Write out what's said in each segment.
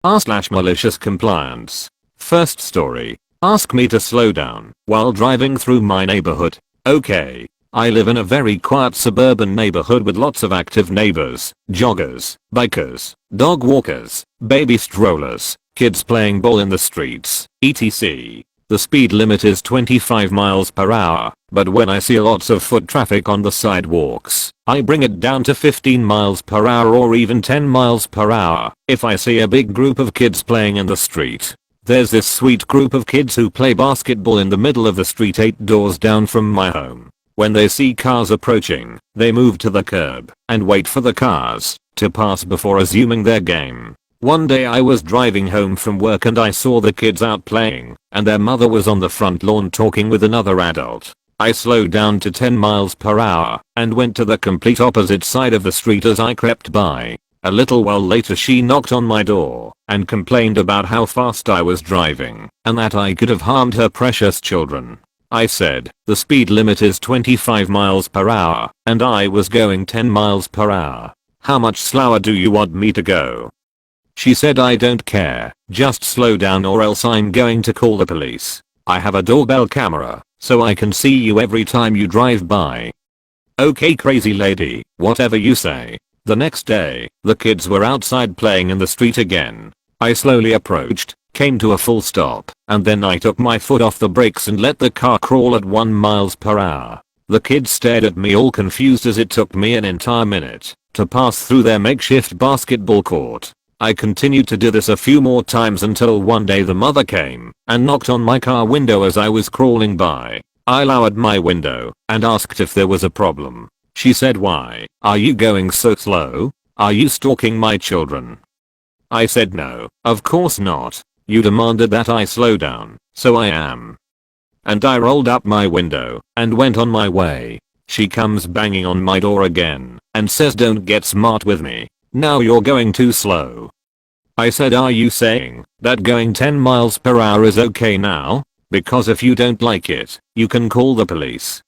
r/malicious compliance. First story. Ask me to slow down while driving through my neighborhood. Okay. I live in a very quiet suburban neighborhood with lots of active neighbors, joggers, bikers, dog walkers, baby strollers, kids playing ball in the streets, etc. The speed limit is 25 miles per hour, but when I see lots of foot traffic on the sidewalks, I bring it down to 15 miles per hour or even 10 miles per hour if I see a big group of kids playing in the street. There's this sweet group of kids who play basketball in the middle of the street 8 doors down from my home. When they see cars approaching, they move to the curb and wait for the cars to pass before resuming their game. One day I was driving home from work and I saw the kids out playing, and their mother was on the front lawn talking with another adult. I slowed down to 10 miles per hour and went to the complete opposite side of the street as I crept by. A little while later she knocked on my door and complained about how fast I was driving and that I could have harmed her precious children. I said, the speed limit is 25 miles per hour and I was going 10 miles per hour. How much slower do you want me to go? She said, I don't care, just slow down or else I'm going to call the police. I have a doorbell camera, so I can see you every time you drive by. Okay crazy lady, whatever you say. The next day, the kids were outside playing in the street again. I slowly approached, came to a full stop, and then I took my foot off the brakes and let the car crawl at 1 miles per hour. The kids stared at me all confused as it took me an entire minute to pass through their makeshift basketball court. I continued to do this a few more times until one day the mother came and knocked on my car window as I was crawling by. I lowered my window and asked if there was a problem. She said, why are you going so slow? Are you stalking my children? I said, no, of course not. You demanded that I slow down, so I am. And I rolled up my window and went on my way. She comes banging on my door again and says, don't get smart with me. Now you're going too slow. I said, are you saying that going 10 miles per hour is okay now? Because if you don't like it, you can call the police.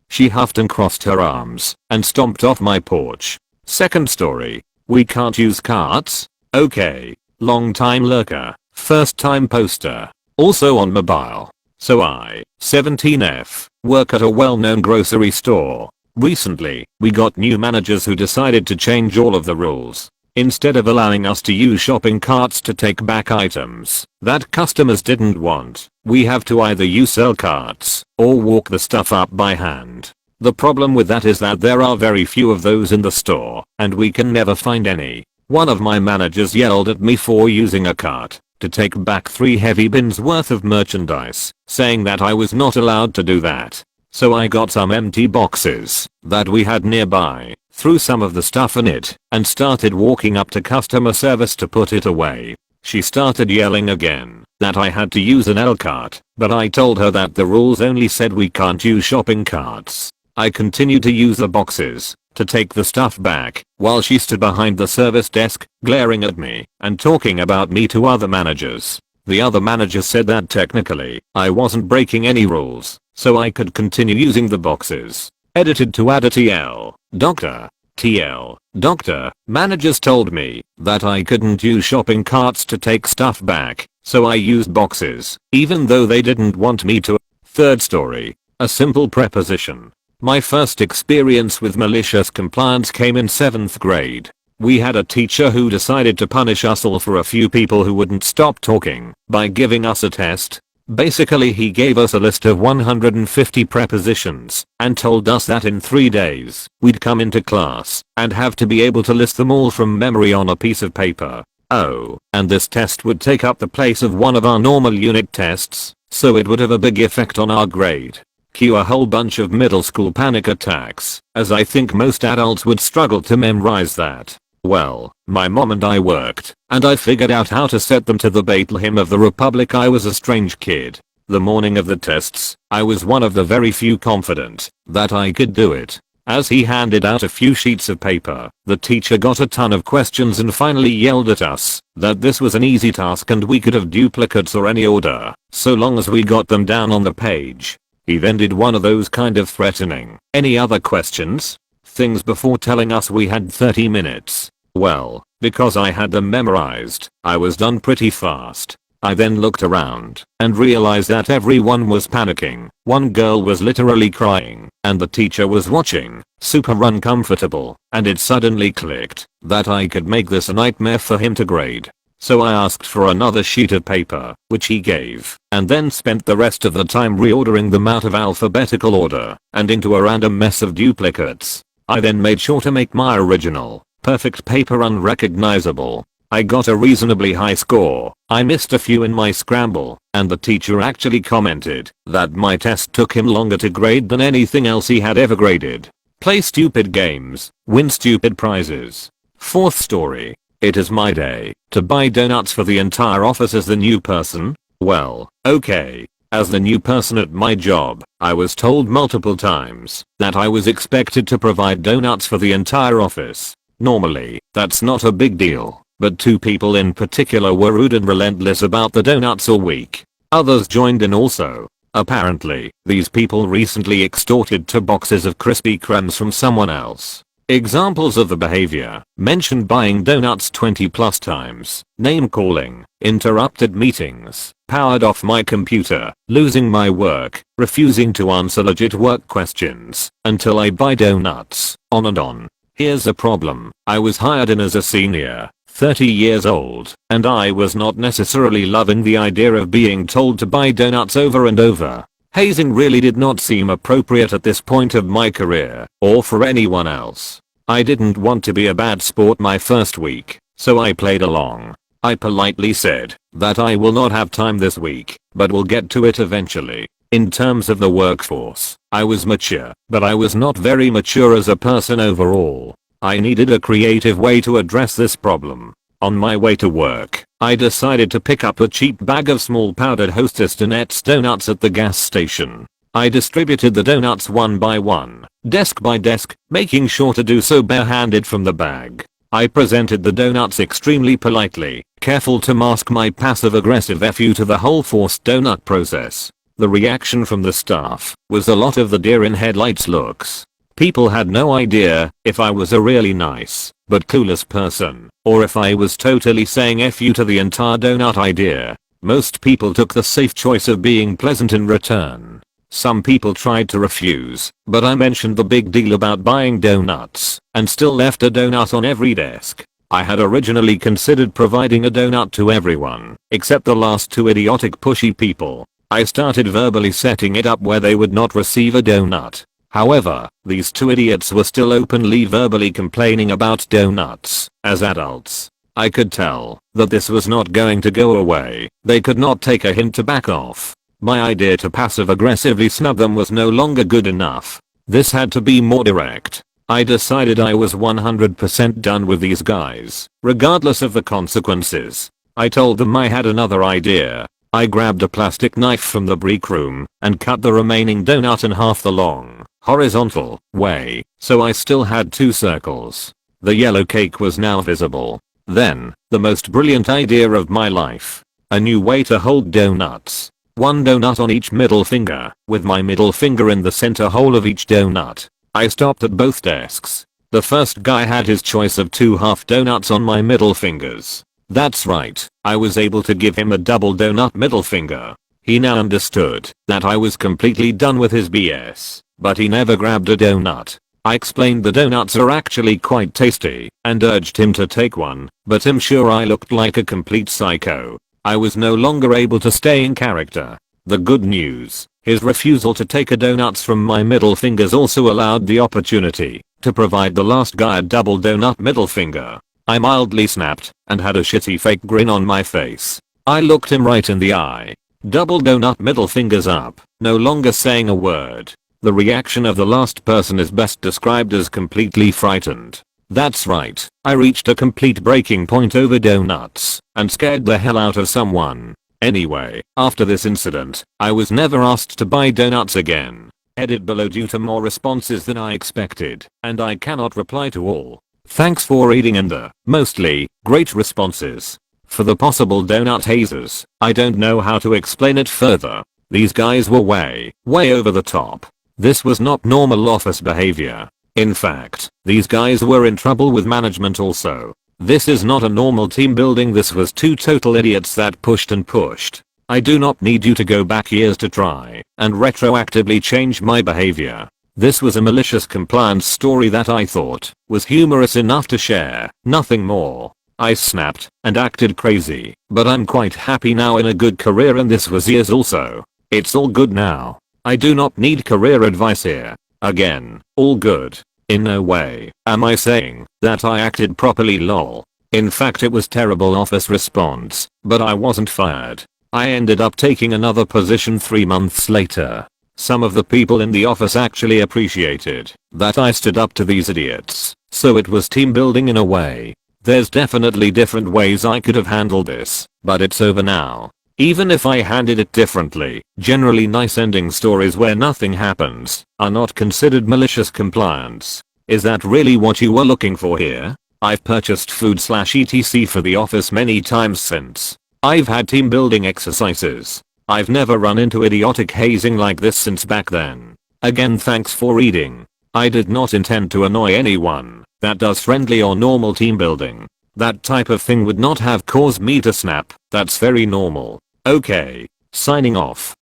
She huffed and crossed her arms and stomped off my porch. Second story. We can't use carts? Okay. Long time lurker. First time poster. Also on mobile. So I, 17F, work at a well-known grocery store. Recently, we got new managers who decided to change all of the rules. Instead of allowing us to use shopping carts to take back items that customers didn't want, we have to either use sell carts or walk the stuff up by hand. The problem with that is that there are very few of those in the store, and we can never find any. One of my managers yelled at me for using a cart to take back 3 heavy bins worth of merchandise, saying that I was not allowed to do that. So I got some empty boxes that we had nearby, threw some of the stuff in it, and started walking up to customer service to put it away. She started yelling again that I had to use an L cart, but I told her that the rules only said we can't use shopping carts. I continued to use the boxes to take the stuff back while she stood behind the service desk, glaring at me and talking about me to other managers. The other manager said that technically I wasn't breaking any rules, so I could continue using the boxes. Edited to AITA TL. Doctor. TL. Doctor. Managers told me that I couldn't use shopping carts to take stuff back, so I used boxes, even though they didn't want me to. Third story. A simple preposition. My first experience with malicious compliance came in 7th grade. We had a teacher who decided to punish us all for a few people who wouldn't stop talking by giving us a test. Basically he gave us a list of 150 prepositions and told us that in 3 days we'd come into class and have to be able to list them all from memory on a piece of paper. Oh, and this test would take up the place of one of our normal unit tests, so it would have a big effect on our grade. Cue a whole bunch of middle school panic attacks, as I think most adults would struggle to memorize that. Well, my mom and I worked, and I figured out how to set them to the battle hymn of the Republic. I was a strange kid. The morning of the tests, I was one of the very few confident that I could do it. As he handed out a few sheets of paper, the teacher got a ton of questions and finally yelled at us that this was an easy task and we could have duplicates or any order, so long as we got them down on the page. He then did one of those kind of threatening, "Any other questions?" things before telling us we had 30 minutes. Well, because I had them memorized, I was done pretty fast. I then looked around and realized that everyone was panicking. One girl was literally crying and the teacher was watching, super uncomfortable, and it suddenly clicked that I could make this a nightmare for him to grade. So I asked for another sheet of paper, which he gave, and then spent the rest of the time reordering them out of alphabetical order and into a random mess of duplicates. I then made sure to make my original, perfect paper unrecognizable. I got a reasonably high score. I missed a few in my scramble, and the teacher actually commented that my test took him longer to grade than anything else he had ever graded. Play stupid games, win stupid prizes. Fourth story. It is my day to buy donuts for the entire office as the new person. Well, okay. As the new person at my job, I was told multiple times that I was expected to provide donuts for the entire office. Normally, that's not a big deal. But two people in particular were rude and relentless about the donuts all week. Others joined in also. Apparently, these people recently extorted 2 boxes of Krispy Kremes from someone else. Examples of the behavior: mentioned buying donuts 20 plus times, name calling, interrupted meetings, powered off my computer, losing my work, refusing to answer legit work questions until I buy donuts, on and on. Here's the problem: I was hired in as a senior, 30 years old, and I was not necessarily loving the idea of being told to buy donuts over and over. Hazing really did not seem appropriate at this point of my career, or for anyone else. I didn't want to be a bad sport my first week, so I played along. I politely said that I will not have time this week, but will get to it eventually. In terms of the workforce, I was mature, but I was not very mature as a person overall. I needed a creative way to address this problem. On my way to work, I decided to pick up a cheap bag of small powdered Hostess Donuts donuts at the gas station. I distributed the donuts one by one, desk by desk, making sure to do so barehanded from the bag. I presented the donuts extremely politely, careful to mask my passive-aggressive FU to the whole forced donut process. The reaction from the staff was a lot of the deer in headlights looks. People had no idea if I was a really nice but clueless person, or if I was totally saying F you to the entire donut idea. Most people took the safe choice of being pleasant in return. Some people tried to refuse, but I mentioned the big deal about buying donuts, and still left a donut on every desk. I had originally considered providing a donut to everyone, except the last 2 idiotic pushy people. I started verbally setting it up where they would not receive a donut. However, these 2 idiots were still openly verbally complaining about donuts, as adults. I could tell that this was not going to go away. They could not take a hint to back off. My idea to passive-aggressively snub them was no longer good enough. This had to be more direct. I decided I was 100% done with these guys, regardless of the consequences. I told them I had another idea. I grabbed a plastic knife from the break room and cut the remaining donut in half the long, horizontal way, so I still had 2 circles. The yellow cake was now visible. Then, the most brilliant idea of my life. A new way to hold donuts. 1 donut on each middle finger, with my middle finger in the center hole of each donut. I stopped at both desks. The first guy had his choice of 2 half donuts on my middle fingers. That's right, I was able to give him a double donut middle finger. He now understood that I was completely done with his BS, but he never grabbed a donut. I explained the donuts are actually quite tasty and urged him to take one, but I'm sure I looked like a complete psycho. I was no longer able to stay in character. The good news, his refusal to take a donuts from my middle fingers also allowed the opportunity to provide the last guy a double donut middle finger. I mildly snapped and had a shitty fake grin on my face. I looked him right in the eye. Double donut middle fingers up, no longer saying a word. The reaction of the last person is best described as completely frightened. That's right, I reached a complete breaking point over donuts and scared the hell out of someone. Anyway, after this incident, I was never asked to buy donuts again. Edit below due to more responses than I expected, and I cannot reply to all. Thanks for reading and mostly, great responses. For the possible donut hazers, I don't know how to explain it further. These guys were way over the top. This was not normal office behavior. In fact, these guys were in trouble with management also. This is not a normal team building, this was two total idiots that pushed and pushed. I do not need you to go back years to try and retroactively change my behavior. This was a malicious compliance story that I thought was humorous enough to share, nothing more. I snapped and acted crazy, but I'm quite happy now in a good career, and this was years also. It's all good now. I do not need career advice here. Again, all good. In no way am I saying that I acted properly, lol. In fact, it was terrible office response, but I wasn't fired. I ended up taking another position 3 months later. Some of the people in the office actually appreciated that I stood up to these idiots, so it was team building in a way. There's definitely different ways I could have handled this, but it's over now. Even if I handled it differently, generally nice ending stories where nothing happens are not considered malicious compliance. Is that really what you were looking for here? I've purchased food/etc for the office many times since. I've had team building exercises. I've never run into idiotic hazing like this since back then. Again, thanks for reading. I did not intend to annoy anyone that does friendly or normal team building. That type of thing would not have caused me to snap. That's very normal. Okay. Signing off.